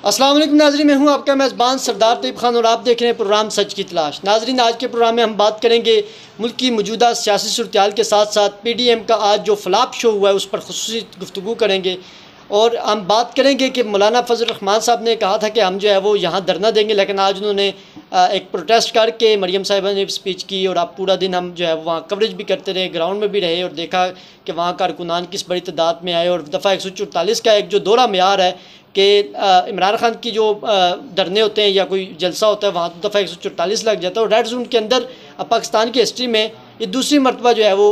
अस्सलाम वालेकुम नाज़रीन, मैं हूं आपका मेज़बान सरदार तैयब खान और आप देख रहे हैं प्रोग्राम सच की तलाश। नाज़रीन, आज के प्रोग्राम में हम बात करेंगे मुल्क की मौजूदा सियासी सूरत-ए-हाल के साथ साथ PDM का आज जो फ्लॉप शो हुआ है उस पर ख़ुसूसी गुफ्तगू करेंगे और हम बात करेंगे कि मौलाना फजल रहमान साहब ने कहा था कि हम जो है वो यहाँ धरना देंगे, लेकिन आज उन्होंने एक प्रोटेस्ट करके मरियम साहिबा ने स्पीच की और अब पूरा दिन हम जो है वहाँ कवरेज भी करते रहे, ग्राउंड में भी रहे और देखा कि वहाँ कारकुनान किस बड़ी तादाद में आए और दफ़ा 144 का एक जो दोहरा मेयार है कि इमरान खान की जो धरने होते हैं या कोई जलसा होता है वहाँ तो दफ़ा 144 लग जाता है और रेड जोन के अंदर पाकिस्तान की हिस्ट्री में ये दूसरी मरतबा जो है वो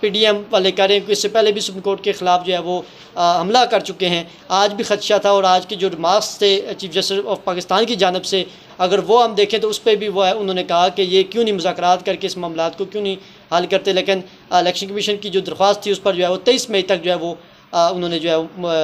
PDM वाले कह रहे हैं कि इससे पहले भी सुप्रीम कोर्ट के ख़िलाफ़ जो है वो हमला कर चुके हैं। आज भी खदशा था और आज के जो रिमार्क्स थे चीफ जस्टिस ऑफ पाकिस्तान की जानब से, अगर वो हम देखें तो उस पर भी वो है, उन्होंने कहा कि ये क्यों नहीं मुज़ाकरात करके इस मामलात को क्यों नहीं हल करते, लेकिन इलेक्शन कमीशन की जो दरख्वास्त थी उस पर जो है वो 23 मई तक जो है वो उन्होंने जो है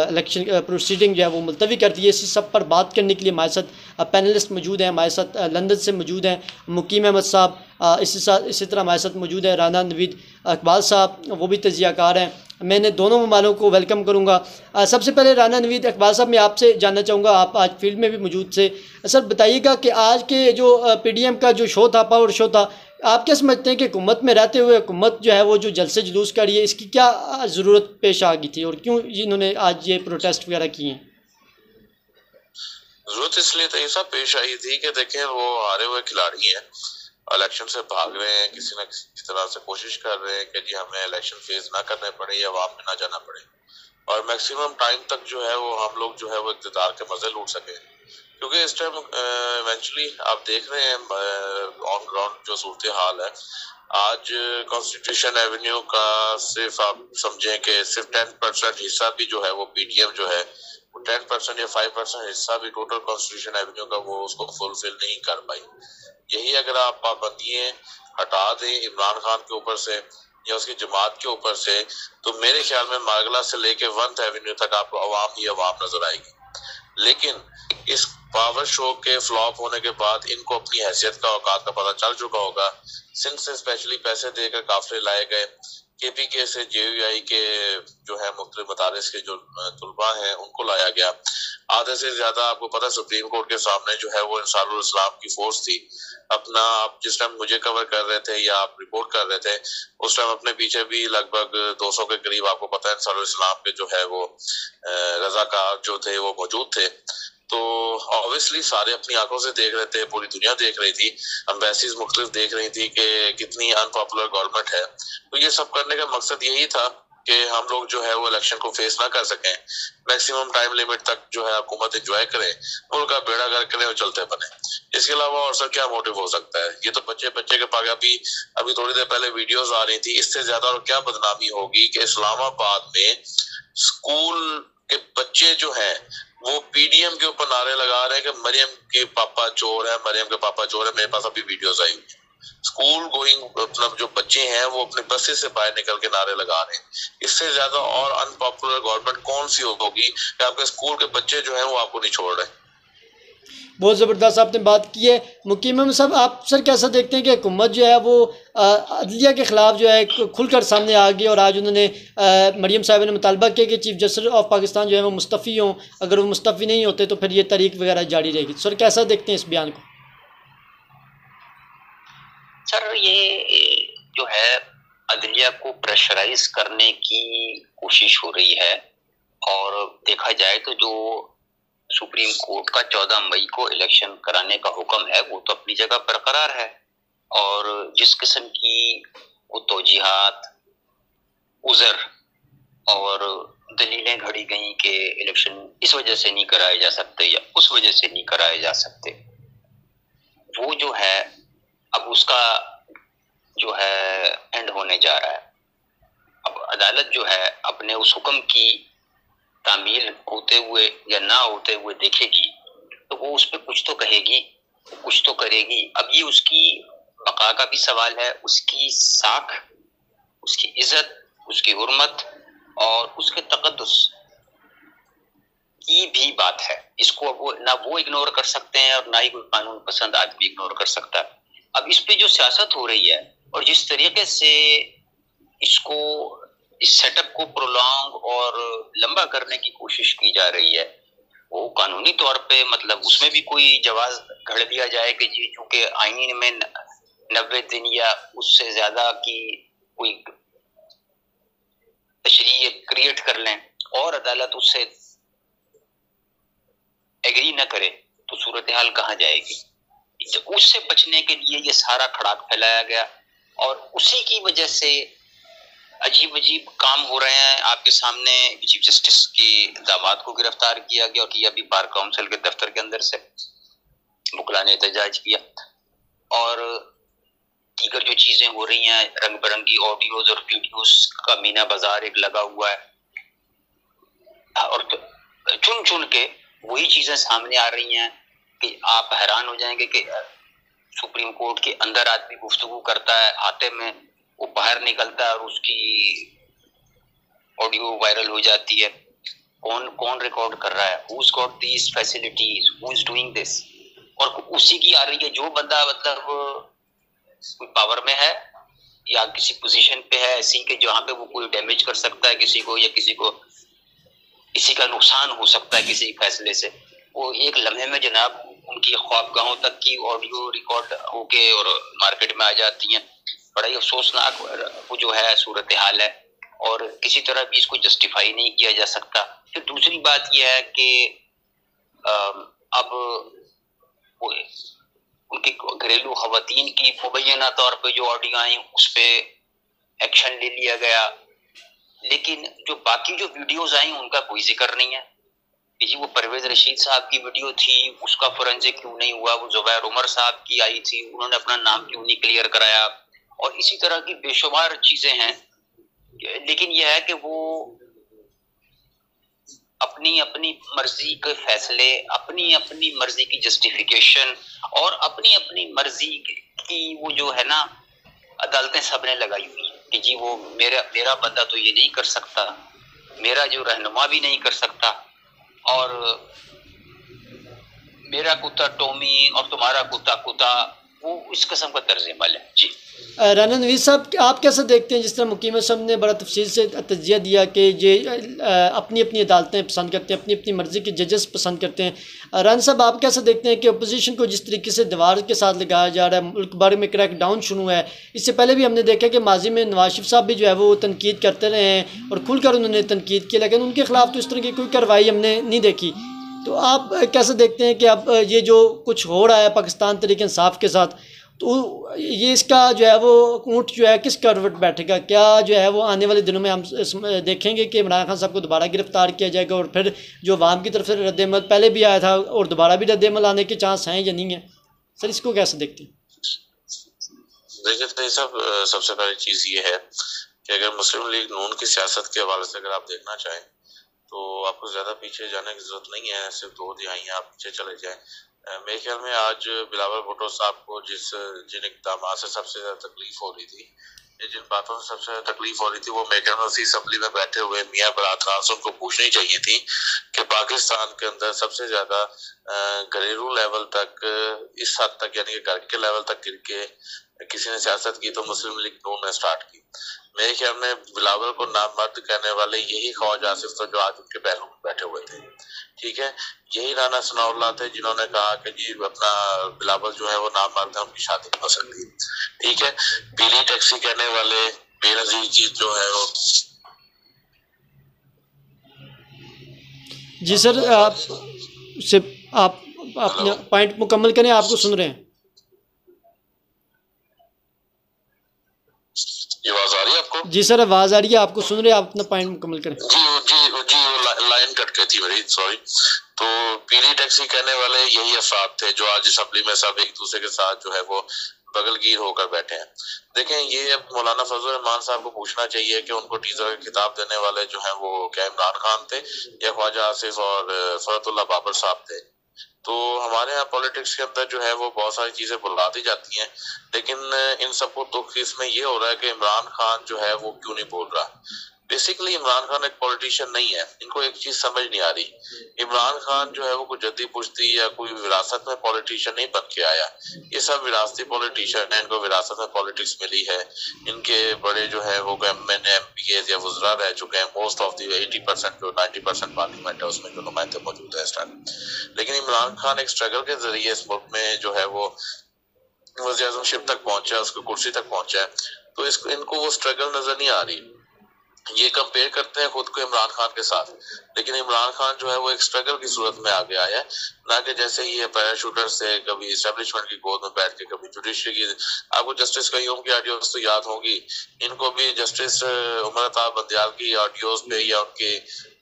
इलेक्शन प्रोसीडिंग जो है वो मुलतवी कर दी है। इसी सब पर बात करने के लिए हमारे साथ पैनलिस्ट मौजूद हैं, हमारे साथ लंदन से मौजूद हैं मुकीम अहमद साहब, इसी तरह हमारे साथ मौजूद है राना नवीद इकबाल साहब, वो भी तजियाकार हैं। मैंने दोनों ममालों को वेलकम करूँगा। सबसे पहले राना नवीद इकबाल साहब, मैं आपसे जानना चाहूँगा, आप आज फील्ड में भी मौजूद थे, सर बताइएगा कि आज के जो PDM का जो शो था, पावर शो था, आप क्या समझते हैं कि हुकूमत में रहते हुए हुकूमत जो है वो जो जलसे जुलूस कर रही है, इसकी क्या ज़रूरत पेश आ गई थी और क्यों इन्होंने आज ये प्रोटेस्ट वगैरह किए हैं? जरूरत इसलिए तो सब पेश आई थी कि देखें वो हारे हुए खिलाड़ी हैं, इलेक्शन से भाग रहे हैं, किसी न किसी तरह से कोशिश कर रहे हैं कि जी हमें इलेक्शन फेस ना करने पड़े या अवाम में ना जाना पड़े और मैक्सिमम टाइम तक जो है वो हम लोग जो है वो इक़्तिदार के मजे लूट सके। क्योंकि इस टाइम इवेंचुअली आप देख रहे हैं ऑन ग्राउंड जो सूरत हाल है आज, कॉन्स्टिट्यूशन एवेन्यू का सिर्फ आप समझें कि सिर्फ 10% हिस्सा भी जो है वो PDM जो है 10% या 5% हिस्सा भी टोटल कॉन्स्टिट्यूशन एवेन्यू का वो उसको फुलफिल नहीं कर पाई। यही अगर आप पाबंदियां हटा दें इमरान खान के ऊपर से या उसकी जमात के ऊपर से, तो मेरे ख्याल में मार्गला से लेके 1th एवेन्यू तक आपको अवाम ही अवाम नजर आएगी। लेकिन इस पावर शो के फ्लॉप होने के बाद इनको अपनी हैसियत का औकात का पता चल चुका होगा। सिंध से स्पेशली पैसे देकर काफिले लाए गए, KPK से JUI के जो है मुख्तलिफ मदारिस के जो तुलबा हैं उनको लाया गया। आधे से ज्यादा आपको पता है सुप्रीम कोर्ट के सामने जो है वो अंसारुल इस्लाम की फोर्स थी। अपना आप जिस टाइम मुझे कवर कर रहे थे या आप रिपोर्ट कर रहे थे उस टाइम अपने पीछे भी लगभग 200 के करीब आपको पता है अंसारुल इस्लाम के जो है वो रज़ाकार जो थे वो मौजूद थे। तो ऑब्वियसली सारे अपनी आंखों से देख रहे थे, पूरी दुनिया देख रही थी, एम्बेसीज मुख्तलिफ देख रही थी कि कितनी अनपॉपुलर गवर्नमेंट है। तो ये सब करने का मकसद यही था कि हम लोग जो है वो इलेक्शन को फेस ना कर सकें, मैक्सिमम टाइम लिमिट तक जो है हुकूमत एंजॉय करें, मुल्क का बेड़ा गर्क करें और चलते बने। इसके अलावा और सर क्या मोटिव हो सकता है? ये तो बच्चे के पास अभी थोड़ी देर पहले वीडियोस आ रही थी, इससे ज्यादा और क्या बदनामी होगी कि इस्लामाबाद में स्कूल के बच्चे जो हैं वो PDM के ऊपर नारे लगा रहे हैं कि मरियम के पापा चोर है, मरियम के पापा चोर है। मेरे पास अभी वीडियोस आई हुई है, स्कूल गोइंग अपना जो बच्चे हैं वो अपने बसेस से बाहर निकल के नारे लगा रहे हैं। इससे ज्यादा और अनपॉपुलर गवर्नमेंट कौन सी होगी कि आपके स्कूल के बच्चे जो हैं वो आपको नहीं छोड़ रहे। बहुत ज़बरदस्त आपने बात की है। मुकीम अहमद साहब, आप सर कैसा देखते हैं कि हुकूमत जो है वो अदलिया के ख़िलाफ़ जो है खुलकर सामने आ गई और आज उन्होंने मरियम साहिबा ने मुतालबा किया कि चीफ जस्टिस ऑफ पाकिस्तान जो है वो मुस्तफ़ी हों, अगर वो मुस्तफ़ी नहीं होते तो फिर ये तहरीक वगैरह जारी रहेगी। सर कैसा देखते हैं इस बयान को? सर ये जो है अदलिया को प्रेशराइज करने की कोशिश हो रही है और देखा जाए तो जो सुप्रीम कोर्ट का 14 मई को इलेक्शन कराने का हुक्म है वो तो अपनी जगह बरकरार है और जिस किस्म की वो तौजीहात, उज़र और दलीलें घड़ी गई कि इलेक्शन इस वजह से नहीं कराए जा सकते या उस वजह से नहीं कराए जा सकते, वो जो है अब उसका जो है एंड होने जा रहा है। अब अदालत जो है अपने उस हुक्म की तामील होते हुए या ना होते हुए देखेगी तो वो उस पर कुछ तो कहेगी, कुछ तो करेगी। अब ये उसकी बका का भी सवाल है, उसकी साख, उसकी इज्जत, उसकी हुर्मत और उसके तकद्दुस की भी बात है। इसको वो ना वो इग्नोर कर सकते हैं और ना ही कोई कानून पसंद आदमी इग्नोर कर सकता है। अब इस पे जो सियासत हो रही है और जिस तरीके से इसको इस सेटअप को प्रोलॉन्ग और लंबा करने की कोशिश की जा रही है वो कानूनी तौर पे मतलब उसमें भी कोई जवाब घड़ दिया जाए कि जी चूंकि आईन में 90 दिन या उससे ज्यादा की कोई तशरीह क्रिएट कर लें और अदालत उससे एग्री न करे तो सूरत हाल कहाँ जाएगी। उससे बचने के लिए ये सारा खड़ाक फैलाया गया और उसी की वजह से अजीब अजीब काम हो रहे हैं। आपके सामने चीफ जस्टिस की दामाद को गिरफ्तार किया गया और किया भी बार काउंसिल के दफ्तर के अंदर से, मुकला ने एहतजाज किया और दीगर जो चीजें हो रही हैं, रंग बिरंगी ऑडियोज और वीडियोस का मीना बाजार एक लगा हुआ है और चुन चुन के वही चीजें सामने आ रही हैं कि आप हैरान हो जाएंगे कि सुप्रीम कोर्ट के अंदर आदमी गुफ्तगू करता है, आते में वो बाहर निकलता है और उसकी ऑडियो वायरल हो जाती है। कौन कौन रिकॉर्ड कर रहा है, who's got these facilities, who's doing this, और उसी की आ रही है। जो बंदा मतलब कोई पावर में है या किसी पोजीशन पे है ऐसी के जहाँ पे वो कोई डैमेज कर सकता है किसी को या किसी का नुकसान हो सकता है किसी फैसले से, वो एक लम्हे में जनाब उनकी ख्वाबगाहों तक की ऑडियो रिकॉर्ड होके और मार्केट में आ जाती हैं। बड़ा ही अफसोसनाक वो जो है सूरत हाल है और किसी तरह भी इसको जस्टिफाई नहीं किया जा सकता। फिर दूसरी बात यह है कि अब वो उनकी घरेलू खवातीन की मुबैना तौर पे जो ऑडियो आई उस पर एक्शन ले लिया गया, लेकिन जो बाकी जो वीडियोस आई उनका कोई जिक्र नहीं है कि जी वो परवेज रशीद साहब की वीडियो थी उसका फोरेंसिक क्यों नहीं हुआ, वो जुबैर उमर साहब की आई थी उन्होंने अपना नाम क्यों नहीं क्लियर कराया, और इसी तरह की बेशुमार चीजें हैं। लेकिन यह है कि वो अपनी अपनी मर्जी के फैसले, अपनी अपनी मर्जी की जस्टिफिकेशन और अपनी अपनी मर्जी की वो जो है ना अदालतें सबने लगाई हुई है कि जी वो मेरा बंदा तो ये नहीं कर सकता, मेरा जो रहनुमा भी नहीं कर सकता, और मेरा कुत्ता टोमी और तुम्हारा कुत्ता कुत्ता, वो इस किस्म का तर्ज अमल है। जी राना नवीद साहब, आप कैसे देखते हैं जिस तरह मुकीम साहब ने बड़ा तफसील से तजिया दिया कि ये अपनी अपनी अदालतें पसंद करते हैं, अपनी अपनी मर्ज़ी के जजेस पसंद करते हैं। राना साहब, आप कैसे देखते हैं कि अपोजिशन को जिस तरीके से दीवार के साथ लगाया जा रहा है, मुल्क भर में क्रैक डाउन शुरू है। इससे पहले भी हमने देखा कि माजी में नवाज शरीफ साहब भी जो है वो तनकीद करते रहे हैं और खुलकर उन्होंने तनकीद की, लेकिन उनके खिलाफ तो इस तरह की कोई कार्रवाई हमने नहीं देखी। तो आप कैसे देखते हैं कि अब ये जो कुछ हो रहा है पाकिस्तान तहरीक इंसाफ के साथ, तो ये इसका जो है वो ऊँट जो है किस करवट बैठेगा? क्या जो है वो आने वाले दिनों में हम देखेंगे कि इमरान खान साहब को दोबारा गिरफ्तार किया जाएगा और फिर जो अवाम की तरफ से रद्दमल पहले भी आया था और दोबारा भी रद्दमल आने के चांस हैं या नहीं है? सर, इसको कैसे देखते हैं? देखिए तो सब सबसे पहली चीज़ ये है कि अगर मुस्लिम लीग नून की सियासत के हवाले से अगर आप देखना चाहें तो आपको ज़्यादा पीछे जाने की ज़रूरत नहीं है, सिर्फ 2 दिहाइयाँ आप पीछे चले जाएं। मेरे ख्याल में आज बिलावल भुट्टो साहब को जिन इक़दाम से सबसे ज़्यादा तकलीफ हो रही थी, जिन बातों से सबसे ज़्यादा तकलीफ हो रही थी, वो मेरे ख्याल में उसी असम्बली में बैठे हुए मियाँ बरात खान से उनको पूछनी चाहिए थी कि पाकिस्तान के अंदर सबसे ज़्यादा घरेलू लेवल तक, इस हद तक यानी कि घर के लेवल तक गिर के किसी ने सियासत की तो मुस्लिम लीग नून ने स्टार्ट की। मेरे ख्याल में बिलावल को नामर्द कहने वाले यही ख्वाजा आसिफ थे जो आज उनके पहलू में बैठे हुए थे। ठीक है, यही राना सनाउल्लाह थे जिन्होंने कहा कि जी अपना बिलावल जो है वो नामर्द है, उनकी शादी नहीं हो सकती। ठीक है, पीली टैक्सी कहने वाले बेनजीर चीज जो है वो। जी सर, आप अपना पॉइंट मुकम्मल करें, आपको सुन रहे हैं। ये आवाज आ रही है आपको? जी सर, आवाज आ रही है, आपको सुन रहे हैं, आप अपना पॉइंट मुकम्मल करें। जी लाइन कट गई थी मेरी, सॉरी। तो पीली टैक्सी कहने वाले यही अफराद थे जो आज असेंबली में सब एक दूसरे के साथ जो है वो बगलगीर होकर बैठे हैं। देखें, ये अब मौलाना फजल रहमान साहब को पूछना चाहिए कि उनको टीजर का खिताब देने वाले जो है वो क्या इमरान खान थे या ख्वाजा आसिफ और फरतुल्लाह बाबर साहब थे। तो हमारे यहाँ पॉलिटिक्स के अंदर जो है वो बहुत सारी चीजें बुला दी जाती हैं, लेकिन इन सबको दुख इसमें ये हो रहा है कि इमरान खान जो है वो क्यों नहीं बोल रहा। बेसिकली इमरान खान एक पॉलिटिशियन नहीं है। इनको एक चीज समझ नहीं आ रही, इमरान खान जो है वो कोई जद्दी पुश्ती या कोई विरासत में पॉलिटिशियन नहीं बन के आया। ये सब विरासती पॉलिटिशियन है, इनको विरासत में पॉलिटिक्स मिली है। इनके बड़े जो है वो MPAs या वुज़रा रह चुके हैं। मोस्ट ऑफ दी 80% जो 90% पार्लियामेंट है उसमें जो नुमाइंदे मौजूद है इस टाइम। लेकिन इमरान खान एक स्ट्रगल के जरिए इस मुल्क में जो है वो वज़ीर-ए-आज़मशिप तक पहुंचा, उसको कुर्सी तक पहुंचा है। तो इसको इनको वो स्ट्रगल नजर नहीं आ रही। ये कंपेयर करते हैं खुद को इमरान खान के साथ, लेकिन इमरान खान जो है वो एक स्ट्रगल की सूरत में आगे आया है, ना कि जैसे ये पैराशूटर से कभी एस्टेब्लिशमेंट की गोद में बैठ के कभी जुडिशरी की। आपको जस्टिस कयूम की ऑडियोज तो याद होगी, इनको भी जस्टिस उमर अता बंदियाल की ऑडियोज पे या उनके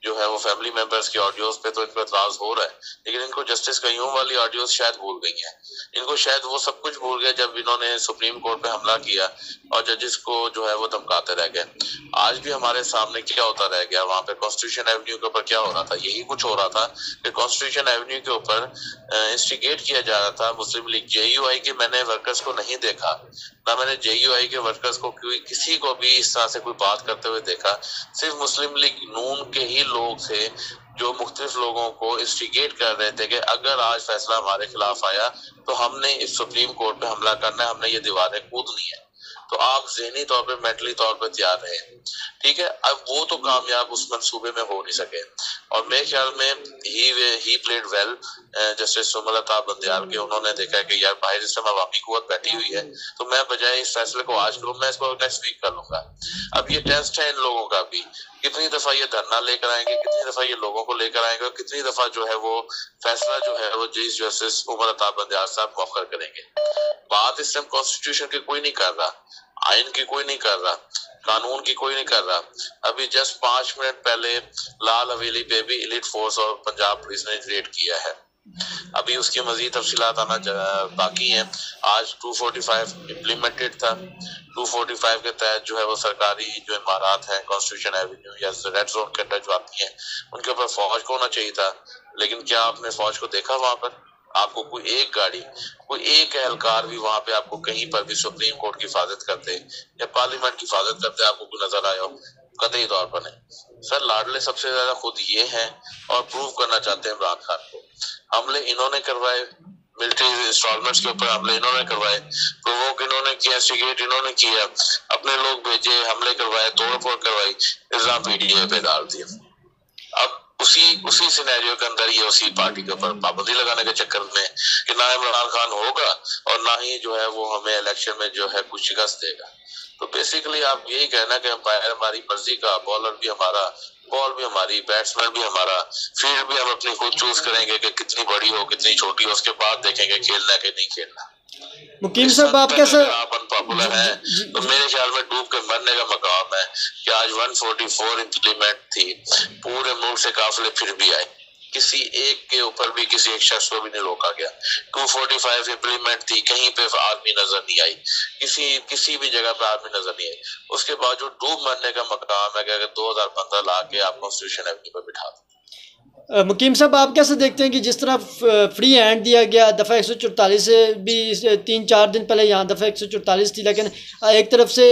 जो है वो फैमिली मेंबर्स की ऑडियोज पे तो इनको एतराज हो रहा है, लेकिन इनको जस्टिस कयूम वाली ऑडियोज शायद भूल गई है। इनको शायद वो सब कुछ भूल गया जब इन्होंने सुप्रीम कोर्ट पे हमला किया और जजेस को जो है वो धमकाते रह गए। आज भी हमारे सामने क्या होता रह गया, वहां पे कॉन्स्टिट्यूशन एवेन्यू के ऊपर क्या हो रहा था, यही कुछ हो रहा था कि कॉन्स्टिट्यूशन एवेन्यू के ऊपर इंस्टिगेट किया जा रहा था मुस्लिम लीग JUI के। मैंने वर्कर्स को नहीं देखा, ना मैंने JUI के वर्कर्स को किसी को भी इस तरह से कोई बात करते हुए देखा। सिर्फ मुस्लिम लीग नून के ही लोग थे जो मुख्तलिफ लोगों को इंस्टिगेट कर रहे थे कि अगर आज फैसला हमारे खिलाफ आया तो हमने इस सुप्रीम कोर्ट पे हमला करना है, हमने ये दीवारें कूदनी है। तो आप ज़हनी तौर पे, मेंटली तौर पे तैयार रहे, ठीक है। अब वो तो कामयाब उस मंसूबे में हो नहीं सके, और मेरे ख्याल में he played well. Justice Umar Ata Bandial के, उन्होंने देखा है कि यार बाहर इस टाइम अवामी कुव्वत बैठी हुई है, तो मैं बजाय इस फैसले को आज करूं, मैं इसको नेक्स्ट वीक कर लूंगा। अब ये टेस्ट है इन लोगों का भी, कितनी दफा ये धरना लेकर आएंगे, कितनी दफा ये लोगों को लेकर आएंगे, और कितनी दफा जो है वो फैसला जो है वो चीफ जस्टिस उमर अता बंदियाल साहब मौखर करेंगे। बात इस टाइम कॉन्स्टिट्यूशन की कोई नहीं कर रहा, आइन की कोई नहीं कर रहा, कानून की कोई नहीं कर रहा। अभी जस्ट 5 मिनट पहले लाल हवेली पे भी एलिट फोर्स और पंजाब पुलिस ने रेड किया है। अभी उसकी मजीद तफसीलात आना बाकी हैं। आज 245 इम्प्लीमेंटेड था। 245 के तहत जो है वो सरकारी जो इमारत है, कॉन्स्टिट्यूशन एवेन्यू या रेड जोन के अंदर जो आती हैं, उनके ऊपर फौज को होना चाहिए था। लेकिन क्या आपने फौज को देखा वहां पर? आपको कोई एक गाड़ी, कोई एक एहलकार भी वहां पे आपको कहीं पर भी सुप्रीम कोर्ट की हिफाजत करते या पार्लियामेंट की हिफाजत करते आपको कोई नजर आया हो? कतई तौर पर नहीं। सर लाडले सबसे ज्यादा खुद ये हैं और प्रूव करना चाहते हैं इमरान खान को। हमले इन्होंने करवाए, मिलिट्री इंस्टॉलमेंट्स के ऊपर हमले इन्होंने करवाए, प्रोवोक इन्होंने किया, इंस्टिगेट इन्होंने किया, अपने लोग भेजे, हमले करवाए, तोड़फोड़ करवाई, इल्जाम PDA पे डाल दिए। अब उसी सिनेरियो के अंदर ये उसी पार्टी के ऊपर पाबंदी लगाने के चक्कर में कि ना इमरान खान होगा और ना ही जो है वो हमें इलेक्शन में जो है कुछ शिकस्त देगा। तो बेसिकली आप यही कहना कि अंपायर हमारी मर्जी का, बॉलर भी हमारा, बॉल भी हमारी, बैट्समैन भी हमारा, फील्ड भी हम अपनी खुद चूज करेंगे कि कितनी बड़ी हो कितनी छोटी हो, उसके बाद देखेंगे खेलना कि नहीं खेलना। मुकीम साहब आप कैसे अनपॉपुलर है तो मेरे ख्याल में डूब के मरने का मकाम है कि आज 144 इम्प्लीमेंट थी, पूरे मुल्क से काफिले फिर भी आए, किसी एक के ऊपर भी किसी एक शख्स को भी नहीं रोका गया। 245 इम्प्लीमेंट थी, कहीं पे आर्मी नजर नहीं आई, किसी भी जगह पे आर्मी नजर नहीं आई। उसके बावजूद डूब मरने का मकाम है कि अगर 2015 ला के आप कॉन्स्टिट्यूशन एवेन्यू पर बिठा दें। मुकीम साहब आप कैसे देखते हैं कि जिस तरह फ्री हैंड दिया गया, दफ़ा 144 से भी 3-4 दिन पहले यहाँ दफ़ा 144 थी, लेकिन एक तरफ से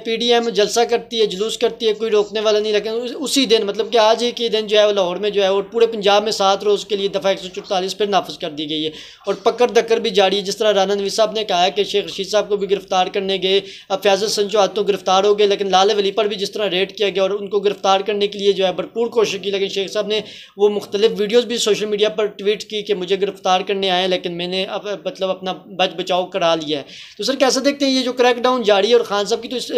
PDM जलसा करती है, जुलूस करती है, कोई रोकने वाला नहीं, लेकिन उसी दिन मतलब कि आज ही के दिन जो है वो लाहौर में जो है और पूरे पंजाब में 7 रोज़ के लिए दफ़ा 144 फिर नाफिज कर दी गई है और पकड़ दक्कर भी जारी है। जिस तरह राना नवीद साहब ने कहा है कि शेख रशीद साहब को भी गिरफ्तार करने गए, अब फैज़ल संजू हाथों गिरफ्तार हो गए, लेकिन लाल वली पर भी जिस तरह रेड किया गया और उनको गिरफ्तार करने के लिए जो है भरपूर कोशिश की, लेकिन शेख साहब ने वो मुख्तलिफ वीडियोस भी सोशल मीडिया पर ट्वीट की कि मुझे गिरफ्तार करने आए लेकिन मैंने अब मतलब अपना बच बचाव करा लिया है। तो सर कैसे देखते हैं ये जो क्रैकडाउन जारी है और खान साहब की तो इस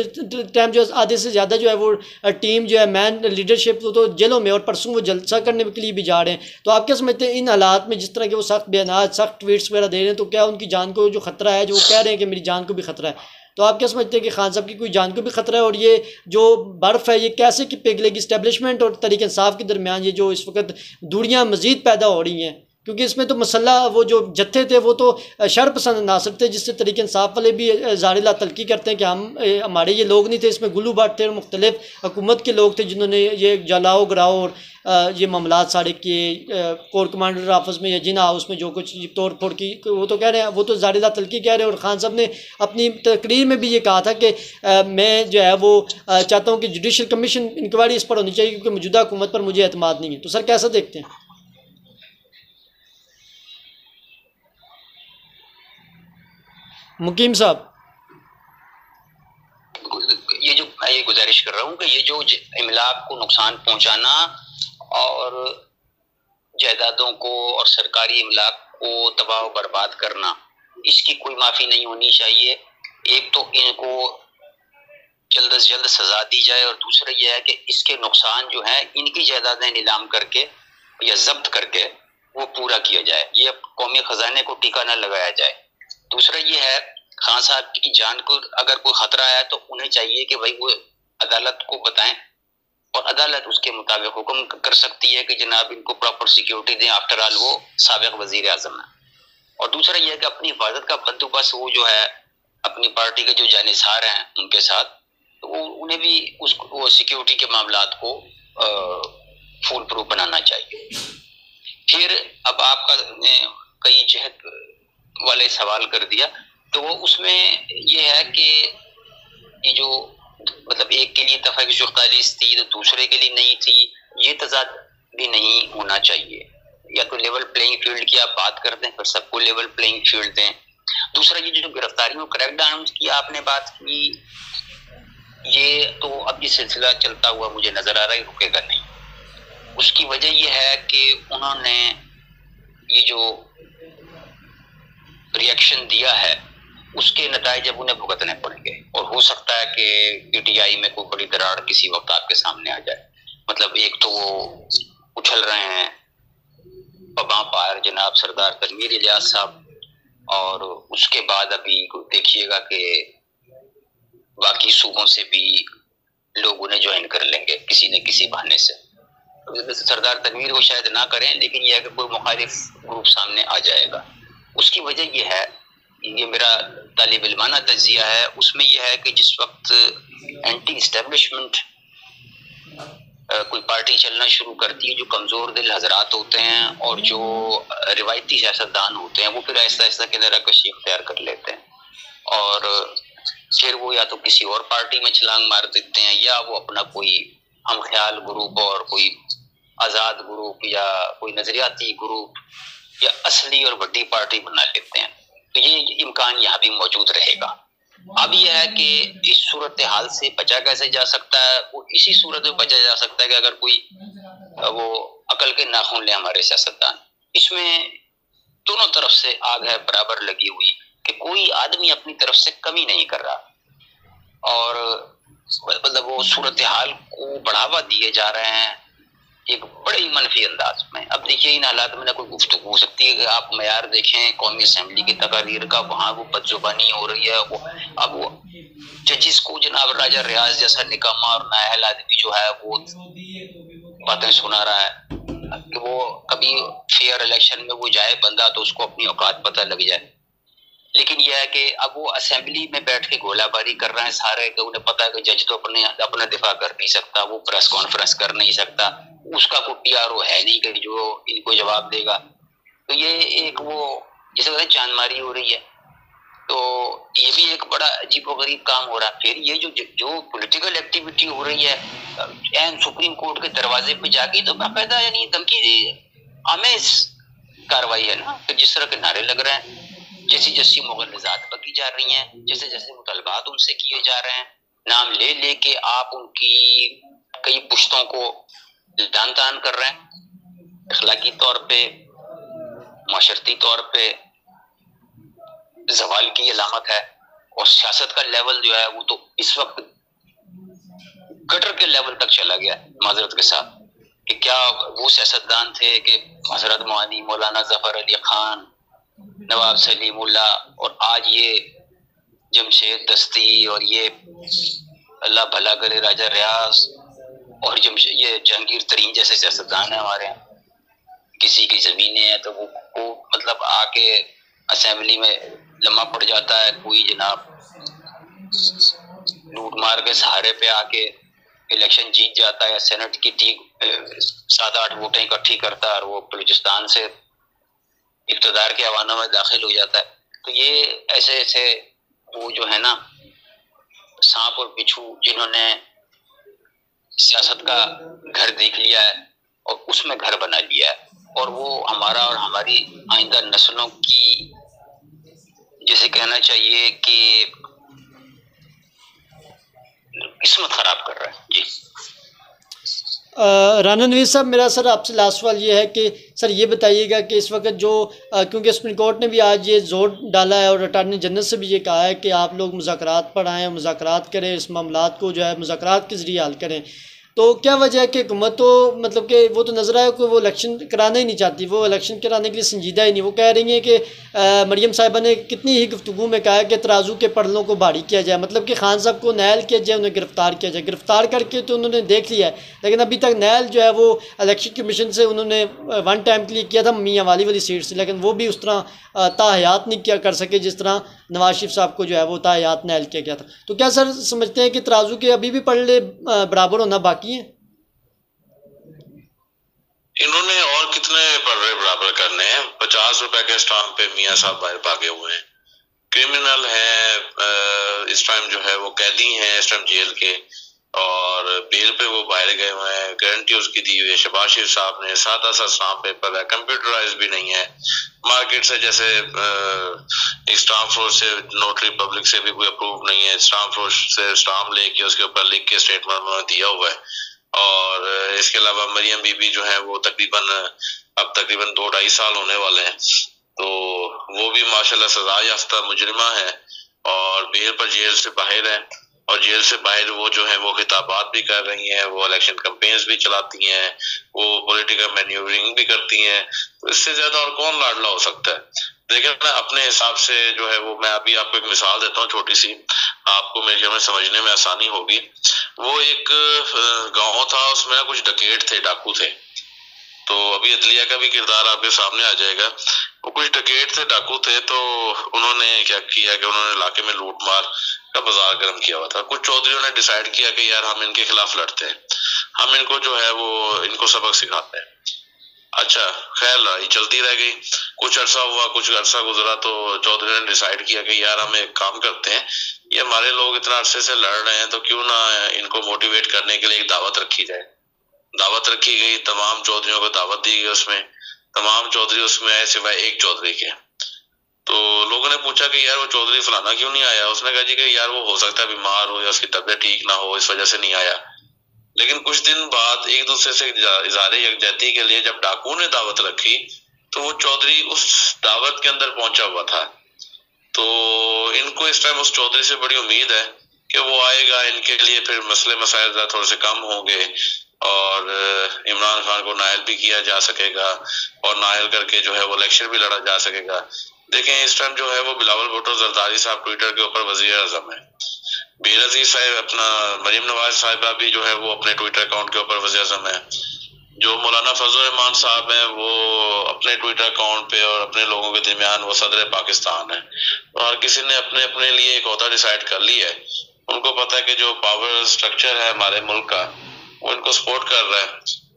टाइम जो आधे से ज़्यादा जो है वो टीम जो है मैन लीडरशिप तो जेलों में और परसों वो जलसा करने के लिए भी जा रहे हैं। तो आप क्या समझते हैं इन हालात में जिस तरह के वो सख्त बयान, सख्त ट्वीट्स वगैरह दे रहे हैं, तो क्या उनकी जान को जो खतरा है, जो वो कह रहे हैं कि मेरी जान को भी खतरा है, तो आप क्या समझते हैं कि खान साहब की कोई जान को भी खतरा है? और ये जो बर्फ़ है ये कैसे कि पिघलेगी? इस्टेब्लिशमेंट और तहरीक इंसाफ के दरमियान ये जो इस वक्त दूरियां मज़ीद पैदा हो रही हैं, क्योंकि इसमें तो मसला वो जो जत्थे थे वो तो शर पसंद नासिर थे, जिससे तरीके इंसाफ वाले भी ज़ाहिर तलकी करते हैं कि हमारे ये लोग नहीं थे, इसमें गुलू भट्ट थे और मुख्तलिफ हुकूमत के लोग थे जिन्होंने ये जलाओ गिराओ और ये मामलात सारे किए। कोर कमांडर ऑफिस में या जिना हाउस में जो कुछ तोड़ फोड़ की, वो तो कह रहे हैं, वो तो ज़ाहिर तलकी कह रहे हैं। और खान साहब ने अपनी तकरीर में भी ये कहा था कि मैं जो है वो चाहता हूँ कि जुडिशल कमीशन इंक्वायरी इस पर होनी चाहिए क्योंकि मौजूदा हुकूमत पर मुझे एतमाद नहीं है। तो सर कैसा देखते हैं? मुकीम साहब, ये जो मैं ये गुजारिश कर रहा हूँ कि ये जो इमलाक को नुकसान पहुंचाना और जायदादों को और सरकारी इमलाक को तबाह बर्बाद करना, इसकी कोई माफ़ी नहीं होनी चाहिए। एक तो इनको जल्द से जल्द सजा दी जाए और दूसरा यह है कि इसके नुकसान जो है इनकी जायदादें नीलाम करके या जब्त करके वो पूरा किया जाए, ये कौमी खजाने को टीका न लगाया जाए। दूसरा ये है, खान साहब की जान को अगर कोई खतरा है तो उन्हें चाहिए कि भाई वो अदालत को बताएं और अदालत उसके मुताबिक हुक्म कर सकती है कि जनाब इनको प्रॉपर सिक्योरिटी दें। आफ्टर ऑल वो साबिक वजीर आजम है। और दूसरा यह है कि अपनी हिफाजत का बंदोबस्त वो जो है अपनी पार्टी के जो जानिसार हैं उनके साथ, तो वो उन्हें भी वो सिक्योरिटी के मामलात को फुल प्रूफ बनाना चाहिए। फिर अब आपका कई जहत वाले सवाल कर दिया, तो वो उसमें ये है कि ये जो मतलब एक के लिए तफाक 41 थी तो दूसरे के लिए नहीं थी, ये तजाद भी नहीं होना चाहिए। या तो लेवल प्लेइंग फील्ड की आप बात करते हैं, फिर सबको लेवल प्लेइंग फील्ड दें। दूसरा ये जो गिरफ्तारियों क्रैकडाउन की आपने बात की, ये तो अब ये सिलसिला चलता हुआ मुझे नजर आ रहा है, रुकेगा नहीं। उसकी वजह ये है कि उन्होंने ये जो रिएक्शन दिया है उसके नताइज अब उन्हें भुगतने पड़ेंगे और हो सकता है कि पीटीआई में कोई बड़ी दरार किसी वक्त आपके सामने आ जाए। मतलब एक तो वो उछल रहे हैं पबां पार जनाब सरदार तनवीर इलियास साहब, और उसके बाद अभी देखिएगा कि बाकी सूबों से भी लोग उन्हें ज्वाइन कर लेंगे किसी न किसी बहाने से। सरदार तनवीर को शायद ना करें, लेकिन यह है कि कोई मुखालिफ ग्रुप सामने आ जाएगा। उसकी वजह यह है, ये मेरा तालिब इल्माना तजिया है, उसमें यह है कि जिस वक्त एंटी इस्टेब्लिशमेंट कोई पार्टी चलना शुरू करती है, जो कमज़ोर दिल हजरात होते हैं और जो रिवायती सियासतदान होते हैं, वो फिर आहिस्ता आहिस्ता किनारा कशी इख्तियार कर लेते हैं और फिर वो या तो किसी और पार्टी में छलांग मार देते हैं या वो अपना कोई हम ख्याल ग्रुप और कोई आज़ाद ग्रुप या कोई नजरियाती ग्रुप या असली और बड़ी पार्टी बना लेते हैं। तो ये इम्कान यहाँ भी मौजूद रहेगा। अब यह है कि इस सूरत हाल से बचा कैसे जा सकता है, वो इसी सूरत में बचा जा सकता है कि अगर कोई वो अकल के नाखून ले हमारे सियासतदान। इसमें दोनों तरफ से आग है बराबर लगी हुई कि कोई आदमी अपनी तरफ से कमी नहीं कर रहा और मतलब वो सूरत हाल को बढ़ावा दिए जा रहे हैं एक बड़े ही मनफी अंदाज में। अब देखिए इन हालात में ना कोई गुफ्तगू हो सकती है कि आप मयार देखें कौमी असम्बली की तकारीर का, वहाँ वो बदजुबानी हो रही है। वो अब वो जजिस को जनाब राजा रियाज जैसा निकामा और नाअहल आदमी जो है वो बातें सुना रहा है कि वो कभी फेयर इलेक्शन में वो जाए बंदा तो उसको अपनी औकात पता लग जाए। लेकिन यह है कि अब वो असेंबली में बैठ के गोलाबारी कर रहे हैं सारे, कि उन्हें पता है कि जज तो अपना दिफा कर नहीं सकता, वो प्रेस कॉन्फ्रेंस कर नहीं सकता, उसका कोई पीआरओ है नहीं कि जो इनको जवाब देगा। तो ये एक वो जैसे कहते हैं चांदमारी हो रही है। तो ये भी एक बड़ा अजीबोगरीब काम हो रहा है। फिर ये जो पॉलिटिकल एक्टिविटी हो रही है एंड सुप्रीम कोर्ट के दरवाजे पे जाके, तो बाकायदा यानी धमकी आमेज कार्रवाई है ना। तो जिस तरह के नारे लग रहे हैं, जैसी जैसी मुगल निजात बकी जा रही हैं, जैसे जैसे मुतालबात उनसे किए जा रहे हैं, नाम ले लेके आप उनकी कई पुश्तों को दान तान कर रहे हैं, अखलाकी तौर पे माशरती तौर पे जवाल की अलामत है। और सियासत का लेवल जो है वो तो इस वक्त गटर के लेवल तक चला गया माजरत के साथ, कि क्या वो सियासतदान थे कि हजरत मौलानी मौलाना जफर अली खान, नवाब सलीमुल्लाह और आज ये जमशेद दस्ती और ये अल्लाह भला करे राजा रियाज और ये जहांगीर तरीन जैसे सियासतदान है हमारे यहाँ, किसी की जमीनें हैं तो वो मतलब आके असेंबली में लम्हा पड़ जाता है, कोई जनाब लूट मार के सहारे पे आके इलेक्शन जीत जाता है, सेनेट की ठीक 7-8 वोटें इकट्ठी करता है और वो बलूचिस्तान से इक़्तिदार के अवानों में दाखिल हो जाता है। तो ये ऐसे ऐसे वो जो है ना सांप और बिच्छू जिन्होंने सियासत का घर देख लिया है और उसमें घर बना लिया है, और वो हमारा और हमारी आइंदा नस्लों की जैसे कहना चाहिए कि किस्मत खराब कर रहा है। जी राना नवीद साहब, मेरा सर आपसे लास्ट सवाल ये है कि सर ये बताइएगा कि इस वक्त जो क्योंकि सुप्रीम कोर्ट ने भी आज ये जोर डाला है और अटॉर्नी जनरल से भी ये कहा है कि आप लोग मुज़ाकरात पर आएँ, मुज़ाकरात करें, इस मामलात को जो है मुज़ाकरात के ज़रिए हल करें, तो क्या वजह है कि हुकूमत तो मतलब कि वो तो नज़र आया कि वो इलेक्शन कराना ही नहीं चाहती, वो इलेक्शन कराने के लिए संजीदा ही नहीं। वो कह रही हैं कि मरियम साहिबा ने कितनी ही गुफ्तगू में कहा है कि तराजू के पड़लों को भारी किया जाए, मतलब कि खान साहब को नायल किया जाए, उन्हें गिरफ़्तार किया जाए। गिरफ़्तार करके तो उन्होंने देख लिया है, लेकिन अभी तक नायल जो है वो इलेक्शन कमीशन से उन्होंने वन टाइम के लिए किया था मियाँ वाली सीट से, लेकिन वो भी उस तरह ताहयात नहीं किया कर सके जिस तरह नवाज शरीफ साहब को जो है वो ताहयात नायल किया गया था। तो क्या सर समझते हैं कि तराजू के अभी भी पड़ले बराबर होना बाकी हैं? इन्होंने और कितने पर्रे बराबर करने हैं? 50 रुपए के स्टाम्प पे मियाँ साहब बाहर भागे हुए हैं, क्रिमिनल है, इस टाइम जो है वो कैदी हैं इस टाइम जेल के, और बेल पे वो बाहर गए हुए हैं, गारंटी उसकी दी हुई है शहबाज शरीफ साहब ने, सादा सा स्टाम्प पेपर है, कंप्यूटराइज भी नहीं है। मार्केट से जैसे स्टाम्प फोर्स से नोटरी पब्लिक से भी कोई अप्रूव नहीं है, स्टाम्प फोर्स से स्टाम्प लेके उसके ऊपर लिख के स्टेटमेंट उन्होंने दिया हुआ है। और इसके अलावा मरियम बीबी जो है वो अब तकरीबन 2-2.5 साल होने वाले हैं, तो वो भी माशाल्लाह सजा याफ्ता मुजरिमा है और बेल पर जेल से बाहर है, और जेल से बाहर वो जो है वो खिताबात भी कर रही हैं, वो इलेक्शन कैंपेन्स भी चलाती हैं, वो पॉलिटिकल मैन्यूवरिंग भी करती हैं। तो इससे ज्यादा और कौन लाडला हो सकता है? देखिए ना, अपने हिसाब से जो है वो, मैं अभी आपको एक मिसाल देता हूँ छोटी सी, आपको मेरे ख्याल में समझने में आसानी होगी। वो एक गांव था, उसमें ना कुछ डकैत थे, डाकू थे, तो अभी अदलिया का भी किरदार आपके सामने आ जाएगा। वो कुछ डकैत थे, डाकू थे, तो उन्होंने क्या किया कि उन्होंने इलाके में लूट मार का बाजार गर्म किया हुआ था। कुछ चौधरियों ने डिसाइड किया कि यार हम इनके खिलाफ लड़ते हैं, हम इनको जो है वो इनको सबक सिखाते हैं। अच्छा, खैर लड़ाई चलती रह गई, कुछ अरसा हुआ, कुछ अरसा गुजरा, तो चौधरी ने डिसाइड किया कि यार हम एक काम करते हैं, ये हमारे लोग इतना अरसे से लड़ रहे हैं, तो क्यों ना इनको मोटिवेट करने के लिए एक दावत रखी जाए। दावत रखी गई, तमाम चौधरियों को दावत दी गई, उसमें तमाम चौधरी उसमें आए सिवाय एक चौधरी के। तो लोगों ने पूछा कि यार वो चौधरी फलाना क्यों नहीं आया? उसने कहा जी कि यार वो हो सकता है बीमार हो या उसकी तबीयत ठीक ना हो, इस वजह से नहीं आया। लेकिन कुछ दिन बाद एक दूसरे से इज़हार यकजहती के लिए जब डाकू ने दावत रखी, तो वो चौधरी उस दावत के अंदर पहुंचा हुआ था। तो इनको इस टाइम उस चौधरी से बड़ी उम्मीद है कि वो आएगा, इनके लिए फिर मसले मसाइल थोड़े से कम होंगे और इमरान खान को नायल भी किया जा सकेगा और नायल करके जो है वो इलेक्शन भी लड़ा जा सकेगा। देखें, इस टाइम जो है वो बिलावल भुट्टो जरदारी साहब ट्विटर के ऊपर वजीर आज़म है, बेनज़ीर साहब अपना मरीम नवाज साहिबा भी जो है वो अपने ट्विटर अकाउंट के ऊपर वज़ीर आज़म है, जो मौलाना फजल रहमान साहब हैं वो अपने ट्विटर अकाउंट पे और अपने लोगों के दरमियान वो सदर पाकिस्तान है। और हर किसी ने अपने अपने लिए एक ओहदा डिसाइड कर लिया है। उनको पता है कि जो पावर स्ट्रक्चर है हमारे मुल्क का वो इनको सपोर्ट कर रहा है,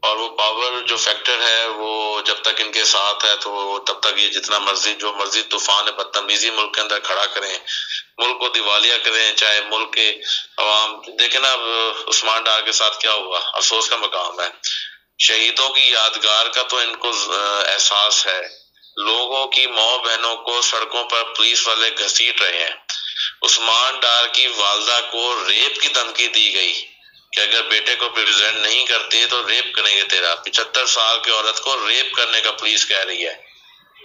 और वो पावर जो फैक्टर है वो जब तक इनके साथ है तो तब तक ये जितना मर्जी जो मर्जी तूफान बदतमीजी मुल्क के अंदर खड़ा करें, मुल्क को दिवालिया करें, चाहे मुल्क के अवाम देखे ना। अब उस्मान डार के साथ क्या हुआ, अफसोस का मकाम है। शहीदों की यादगार का तो इनको एहसास है, लोगों की माँ बहनों को सड़कों पर पुलिस वाले घसीट रहे हैं। उस्मान डार की वालदा को रेप की धमकी दी गई कि अगर बेटे को प्रेजेंट नहीं करती तो रेप करेंगे तेरा। 75 साल की औरत को रेप करने का पुलिस कह रही है।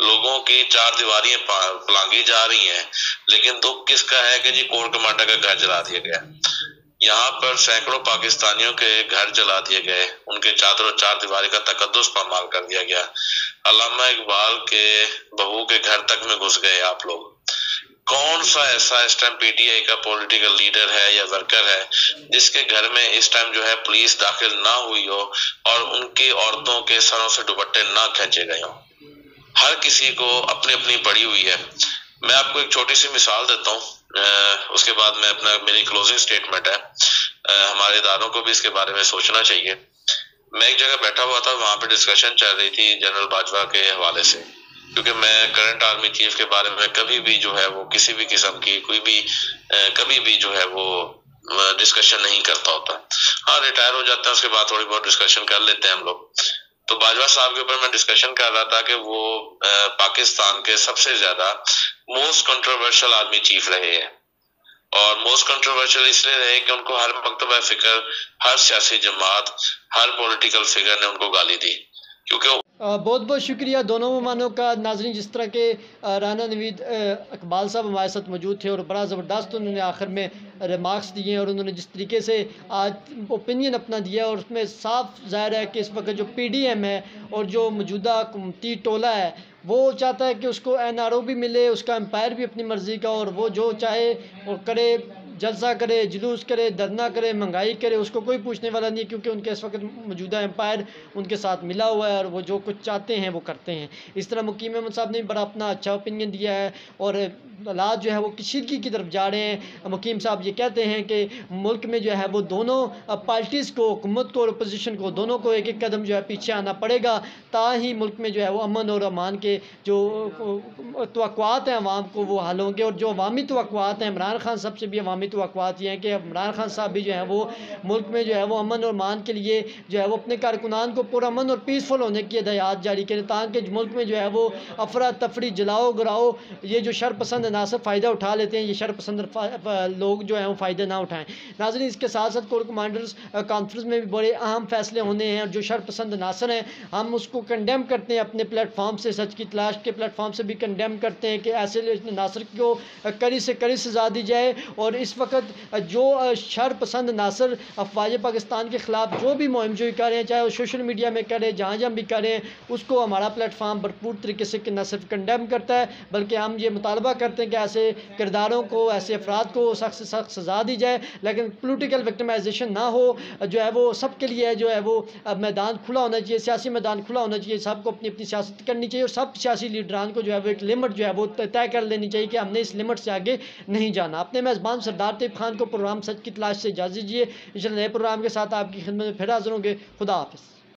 लोगों की चार दीवारियां पलांगी जा रही हैं, लेकिन दुख किसका है कि जी कोर कमांडर का घर जला दिया गया। यहाँ पर सैकड़ों पाकिस्तानियों के घर जला दिए गए, उनके चादर और चार दीवारी का तकद्दुस पामाल कर दिया गया। अल्लामा इकबाल के बहू के घर तक में घुस गए आप लोग। कौन सा ऐसा इस टाइम पीटीआई का पॉलिटिकल लीडर है या वर्कर है जिसके घर में इस टाइम जो है पुलिस दाखिल ना हुई हो और उनकी औरतों के सरों से दुपट्टे ना खींचे गए हो। हर किसी को अपनी अपनी पड़ी हुई है। मैं आपको एक छोटी सी मिसाल देता हूँ, उसके बाद मैं अपना मेरी क्लोजिंग स्टेटमेंट है। हमारे इदारों को भी इसके बारे में सोचना चाहिए। मैं एक जगह बैठा हुआ था, वहां पे डिस्कशन चल रही थी जनरल बाजवा के हवाले से, क्योंकि मैं करंट आर्मी चीफ के बारे में कभी भी जो है वो किसी भी किस्म की कोई भी कभी भी जो है वो डिस्कशन नहीं करता होता। हाँ, रिटायर हो जाता है उसके बाद थोड़ी बहुत डिस्कशन कर लेते हैं हम लोग। तो बाजवा साहब के ऊपर मैं डिस्कशन कर रहा था कि वो पाकिस्तान के सबसे ज्यादा मोस्ट कंट्रोवर्शियल आर्मी चीफ रहे हैं, और मोस्ट कंट्रोवर्शियल इसलिए रहे कि उनको हर मकतबा फिक्र, हर सियासी जमात, हर पॉलिटिकल फिगर ने उनको गाली दी, क्योंकि बहुत बहुत शुक्रिया दोनों मेहमानों का। नाज़रीन, जिस तरह के राना नवीद इकबाल साहब हमारे साथ मौजूद थे और बड़ा ज़बरदस्त उन्होंने आखिर में रिमार्क्स दिए और उन्होंने जिस तरीके से आज ओपिनियन अपना दिया, और उसमें साफ ज़ाहिर है कि इस वक्त जो पीडीएम है और जो मौजूदा हुकूमती टोला है वो चाहता है कि उसको एनआरओ भी मिले, उसका एम्पायर भी अपनी मर्ज़ी का, और वो जो चाहे वो करे, जलसा करे, जुलूस करे, धरना करे, महंगाई करे, उसको कोई पूछने वाला नहीं है, क्योंकि उनके इस वक्त मौजूदा एम्पायर उनके साथ मिला हुआ है और वो जो कुछ चाहते हैं वो करते हैं। इस तरह मुकीम अहमद साहब ने बड़ा अपना अच्छा ओपिनियन दिया है और हालात जो है वो कशीदगी की तरफ जा रहे हैं। मुकीम साहब ये कहते हैं कि मुल्क में जो है वो दोनों पार्टीज़ को, हुकूमत को और अपोजिशन को, दोनों को एक एक कदम जो है पीछे आना पड़ेगा, ताही मुल्क में जो है वो अमन और अमान के जो तवक्कुआत हैं अवाम को वो हल होंगे। और जो अवामी तवक्कुआत हैं, इमरान खान साहब से भी अवामी तवक्कुआत ये हैं कि इमरान खान साहब भी जो है वो मुल्क में जो है वो अमन और अमान के लिए जो है वो अपने कारकुनान को पुरअमन और पीसफुल होने की हिदायत जारी करें, ताकि मुल्क में जो है वो अफरा तफरी, जलाओ गिराओ, ये जो शरपसंद अनासर फ़ायदा उठा लेते हैं, ये शरपसंद लोग जो हैं वो फ़ायदा ना उठाएं। नाज़रीन, इसके साथ साथ कोर कमांडर्स कॉन्फ्रेंस में भी बड़े अहम फैसले होने हैं, और जो शरपसंद अनासर हैं हम उसको कंडेम करते हैं अपने प्लेटफॉर्म से, सच की तलाश के प्लेटफॉर्म से भी कंडेम करते हैं कि ऐसे नासर को कड़ी से कड़ी सजा दी जाए। और इस वक्त जो शरपसंद नासर अफवाज पाकिस्तान के ख़िलाफ़ जो भी मुहिम जोई कर रहे हैं, चाहे वो सोशल मीडिया में करें, जहाँ जहाँ भी करें, उसको हमारा प्लेटफॉर्म भरपूर तरीके से न सिर्फ कंडेम करता है, बल्कि हम ये मुतालबा करते हैं कि ऐसे किरदारों को, ऐसे अफराद को सख्त से सख्त सज़ा दी जाए, लेकिन पोलिटिकल विक्टिमाइजेशन ना हो। जो है वो सबके लिए जो है वो मैदान खुला होना चाहिए, सियासी मैदान खुला होना चाहिए, सबको अपनी अपनी सियासत करनी चाहिए, और सब सियासी लीडरान को जो है वो एक लिमिट जो है वो तय कर लेनी चाहिए कि हमने इस लिमिट से आगे नहीं जाना। अपने मेज़बान सरदार तैयब खान को प्रोग्राम सच की तलाश से इजाज़त दीजिए। इंशाअल्लाह नए प्रोग्राम के साथ आपकी खिदमत में फिर हाज़िर होंगे। खुदा हाफ़िज़।